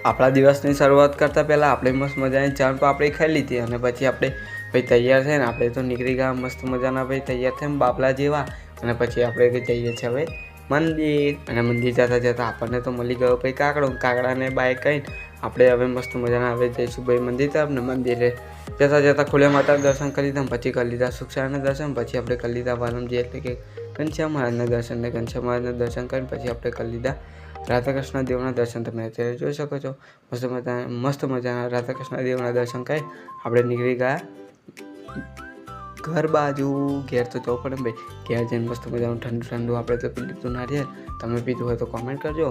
આપણા દિવસની શરૂઆત કરતાં પહેલાં આપણે મસ્ત મજાની ચા તો આપણે ખાઈ લીધી અને પછી આપણે ભાઈ તૈયાર થઈને આપણે તો નીકળી ગયા મસ્ત મજાના ભાઈ તૈયાર થઈને બાપલા જેવા. અને પછી આપણે જઈએ છીએ હવે મંદિર, અને મંદિર જતાં જતાં આપણને તો મળી ગયો ભાઈ કાકડાને બાય કહીને આપણે હવે મસ્ત મજાના હવે જઈશું ભાઈ મંદિર તરફ. ને મંદિરે જતાં ખોડિયાર માતાના દર્શન કરી લીધા, પછી કરી લીધા સુખસારના દર્શન, પછી આપણે કરી લીધા વાલમજી એટલે કે ઘનશ્યામ મહારાજના દર્શન. ને ઘનશ્યામ મહારાજના દર્શન કરીને પછી આપણે કરી લીધા રાધાકૃષ્ણ દેવના દર્શન. તમે અત્યારે જોઈ શકો છો મસ્ત મજાના રાધાકૃષ્ણ દેવના દર્શન કરી આપણે નીકળી ગયા ઘર બાજુ. ઘેર તો જવું પડે ભાઈ, ઘેર જઈને મસ્ત મજાનું ઠંડુ આપણે તો પી લીધું નારિયેળ. તમે પીધું હોય તો કોમેન્ટ કરજો.